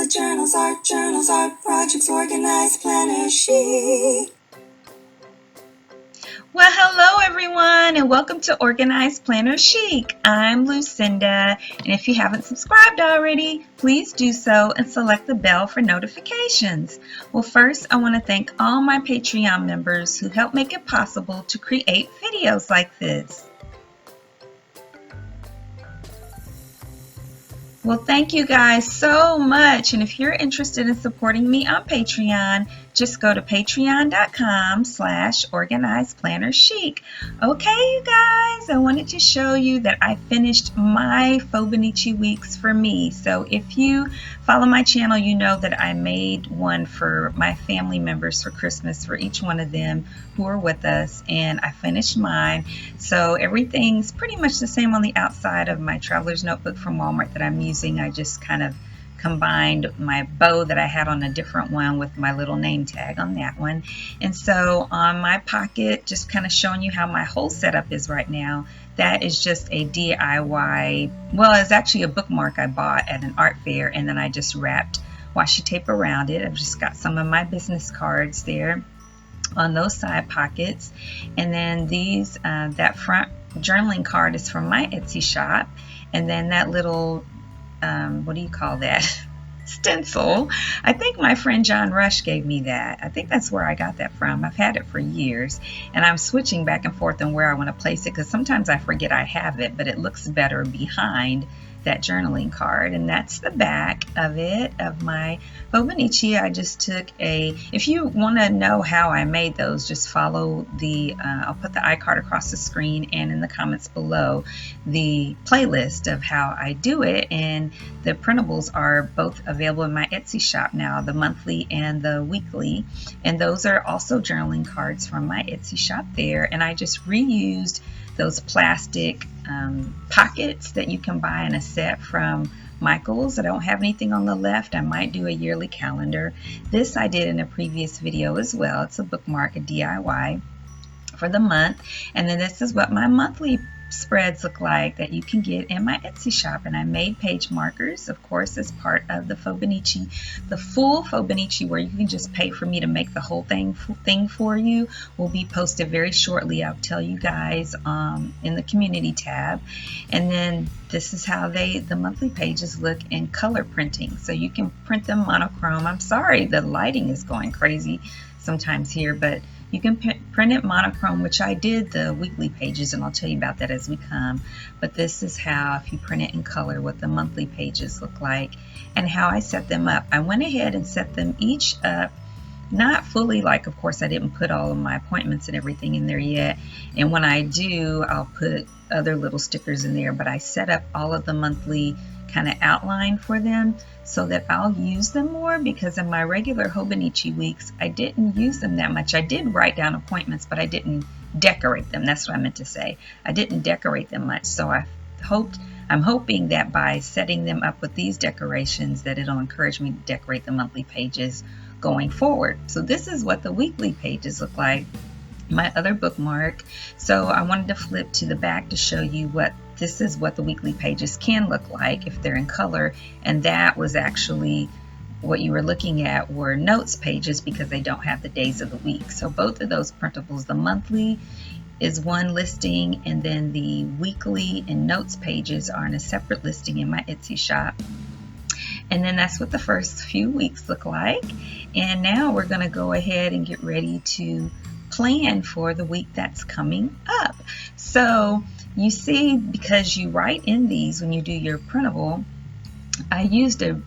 with journals, art, projects, organized, planner, chic. Well, hello everyone, and welcome to Organized Planner Chic. I'm Lucinda, and if you haven't subscribed already, please do so and select the bell for notifications. Well, first, I want to thank all my Patreon members who help make it possible to create videos like this. Well, thank you guys so much. And if you're interested in supporting me on Patreon, just go to patreon.com/organizedplannerchic. Okay, you guys, I wanted to show you that I finished my Fauxbonichi Weeks for me. So if you follow my channel, you know that I made one for my family members for Christmas for each one of them who are with us, and I finished mine. So everything's pretty much the same on the outside of my traveler's notebook from Walmart that I'm using. I just kind of combined my bow that I had on a different one with my little name tag on that one. And so on my pocket, just kind of showing you how my whole setup is right now, that is just a DIY, well, it's actually a bookmark I bought at an art fair, and then I just wrapped washi tape around it. I've just got some of my business cards there on those side pockets, and then these that front journaling card is from my Etsy shop, and then that little what do you call that, stencil, I think my friend John Rush gave me that. I think that's where I got that from. I've had it for years, and I'm switching back and forth on where I want to place it because sometimes I forget I have it, but it looks better behind that journaling card. And that's the back of it, of my Hobonichi. I just took if you want to know how I made those, just follow I'll put the iCard across the screen and in the comments below the playlist of how I do it. And the printables are both available in my Etsy shop now, the monthly and the weekly. And those are also journaling cards from my Etsy shop there. And I just reused those plastic pockets that you can buy in a set from Michael's. I don't have anything on the left. I might do a yearly calendar. This I did in a previous video as well. It's a bookmark, a DIY for the month. And then this is what my monthly spreads look like that you can get in my Etsy shop. And I made page markers, of course, as part of the Fauxbonichi. The full Fauxbonichi, where you can just pay for me to make the whole thing for you, will be posted very shortly. I'll tell you guys in the community tab. And then this is how the monthly pages look in color printing. So you can print them monochrome. I'm sorry, the lighting is going crazy sometimes here, but you can print it monochrome, which I did the weekly pages, and I'll tell you about that as we come. But this is how, if you print it in color, what the monthly pages look like and how I set them up. I went ahead and set them each up, not fully, like, of course, I didn't put all of my appointments and everything in there yet. And when I do, I'll put other little stickers in there, but I set up all of the monthly kind of outline for them so that I'll use them more, because in my regular Hobonichi weeks, I didn't use them that much. I did write down appointments, but I didn't decorate them. That's what I meant to say. I didn't decorate them much. So I'm hoping that by setting them up with these decorations that it'll encourage me to decorate the monthly pages going forward. So this is what the weekly pages look like, my other bookmark. So I wanted to flip to the back to show you this is what the weekly pages can look like if they're in color. And that was actually what you were looking at were notes pages, because they don't have the days of the week. So both of those printables, the monthly is one listing, and then the weekly and notes pages are in a separate listing in my Etsy shop. And then that's what the first few weeks look like. And now we're going to go ahead and get ready to plan for the week that's coming up. So you see, because you write in these when you do your printable, I used a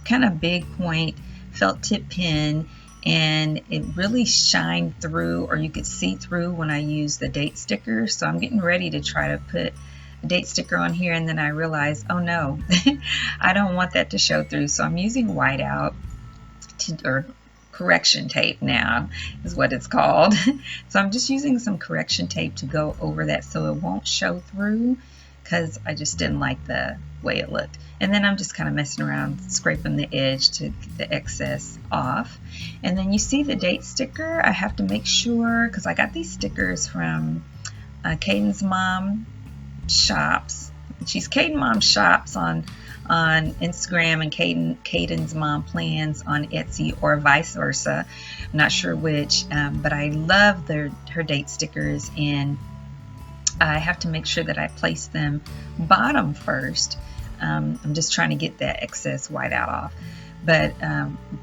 kind of big point felt tip pen, and it really shined through, or you could see through when I used the date sticker. So I'm getting ready to try to put a date sticker on here, and then I realized, oh no, I don't want that to show through. So I'm using whiteout or correction tape now is what it's called. So I'm just using some correction tape to go over that so it won't show through, because I just didn't like the way it looked. And then I'm just kind of messing around, scraping the edge to get the excess off. And then you see the date sticker. I have to make sure, because I got these stickers from Caden's mom shops. She's Caden Mom Shops on on Instagram and Caden's Mom Plans on Etsy, or vice versa. I'm not sure which, but I love her date stickers, and I have to make sure that I place them bottom first. I'm just trying to get that excess whiteout off. But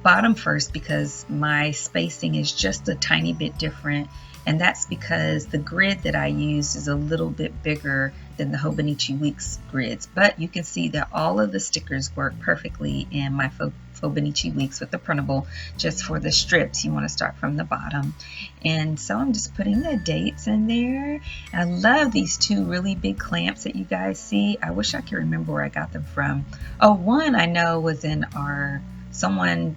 bottom first, because my spacing is just a tiny bit different, and that's because the grid that I use is a little bit bigger than the Hobonichi Weeks grids. But you can see that all of the stickers work perfectly in my Fauxbonichi Weeks with the printable. Just for the strips, you want to start from the bottom. And so I'm just putting the dates in there. I love these two really big clamps that you guys see. I wish I could remember where I got them from. Oh, one I know was in someone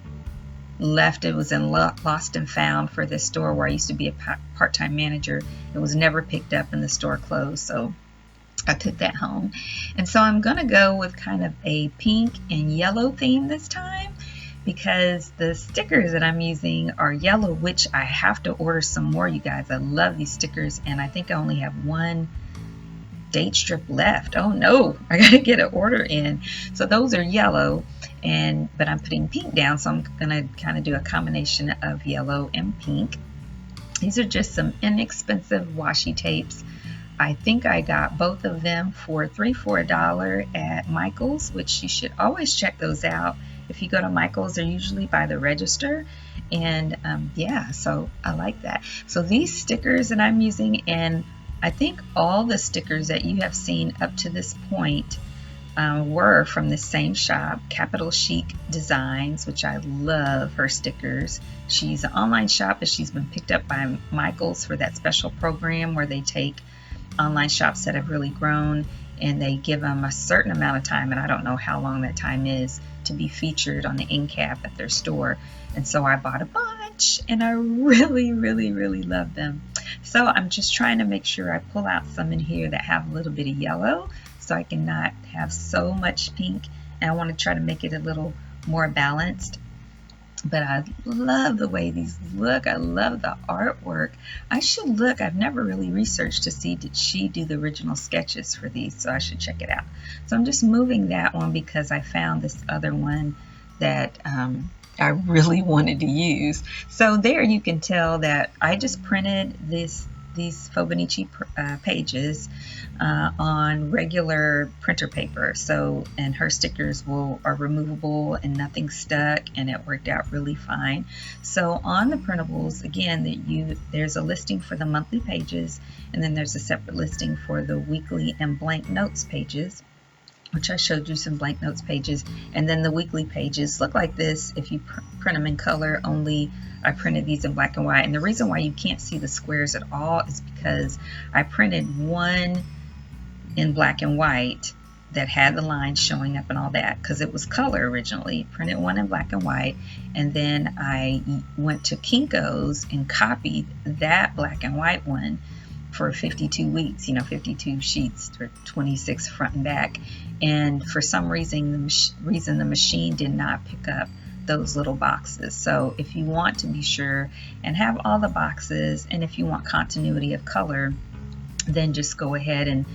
left it was in Lost and Found for this store where I used to be a part-time manager. It was never picked up and the store closed, so I took that home. And so I'm going to go with kind of a pink and yellow theme this time, because the stickers that I'm using are yellow, which I have to order some more, you guys. I love these stickers, and I think I only have one date strip left. Oh no, I gotta get an order in. So those are yellow, but I'm putting pink down, so I'm gonna kind of do a combination of yellow and pink. These are just some inexpensive washi tapes. I think I got both of them for $3 for $1 at Michael's, which you should always check those out. If you go to Michael's, they're usually by the register. And yeah, so I like that. So these stickers that I'm using, and I think all the stickers that you have seen up to this point were from the same shop, Capital Chic Designs, which I love her stickers. She's an online shop, but she's been picked up by Michael's for that special program where they take online shops that have really grown and they give them a certain amount of time, and I don't know how long that time is, to be featured on the end cap at their store. And so I bought a bunch, and I really, really, really love them. So I'm just trying to make sure I pull out some in here that have a little bit of yellow, so I can not have so much pink, and I want to try to make it a little more balanced. But I love the way these look. I love the artwork. I should look. I've never really researched to see, did she do the original sketches for these? So I should check it out. So I'm just moving that one because I found this other one that I really wanted to use. So there you can tell that I just printed these Fauxbonichi pages on regular printer paper. So, and her stickers are removable and nothing stuck, and it worked out really fine. So on the printables, again, there's a listing for the monthly pages, and then there's a separate listing for the weekly and blank notes pages, which I showed you some blank notes pages. And then the weekly pages look like this if you print them in color only. I printed these in black and white, and the reason why you can't see the squares at all is because I printed one in black and white that had the lines showing up and all that, because it was color originally. Printed one in black and white, and then I went to Kinko's and copied that black and white one for 52 weeks, 52 sheets or 26 front and back. And for some reason, the machine did not pick up those little boxes. So if you want to be sure and have all the boxes, and if you want continuity of color, then just go ahead and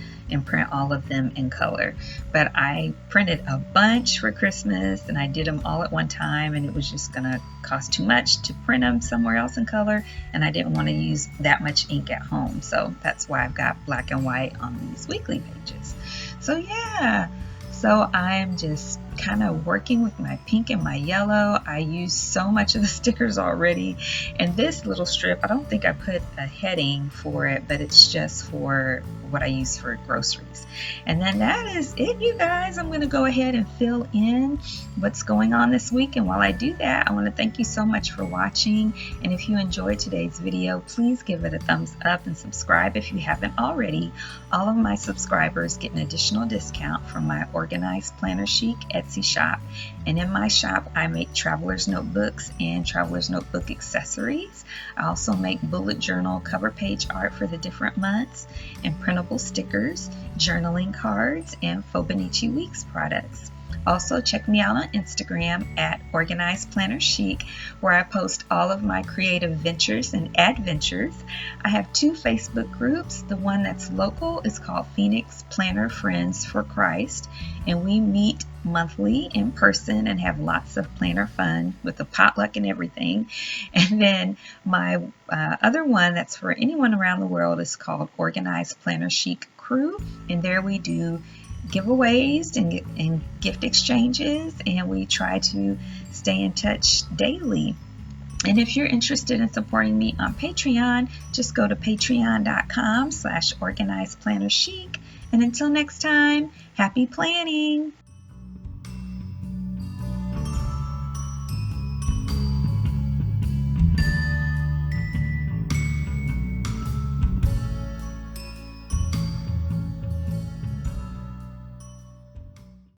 print all of them in color. But I printed a bunch for Christmas, and I did them all at one time, and it was just gonna cost too much to print them somewhere else in color, and I didn't want to use that much ink at home. So that's why I've got black and white on these weekly pages. So yeah, so I'm just kind of working with my pink and my yellow. I used so much of the stickers already, and this little strip, I don't think I put a heading for it, but it's just for what I use for groceries. And then that is it, you guys. I'm going to go ahead and fill in what's going on this week, and while I do that, I want to thank you so much for watching. And if you enjoyed today's video, please give it a thumbs up and subscribe if you haven't already. All of my subscribers get an additional discount from my Organized Planner Chic Etsy shop. And in my shop, I make traveler's notebooks and traveler's notebook accessories. I also make bullet journal cover page art for the different months, and printable stickers, journaling cards, and Fauxbonichi Weeks products. Also, check me out on Instagram at Organized Planner Chic, where I post all of my creative ventures and adventures. I have 2 Facebook groups. The one that's local is called Phoenix Planner Friends for Christ, and we meet monthly in person and have lots of planner fun with a potluck and everything. And then my other one that's for anyone around the world is called Organized Planner Chic Crew, and there we do giveaways and gift exchanges, and we try to stay in touch daily. And if you're interested in supporting me on Patreon, just go to patreon.com/organizedplannerchic. And until next time, happy planning!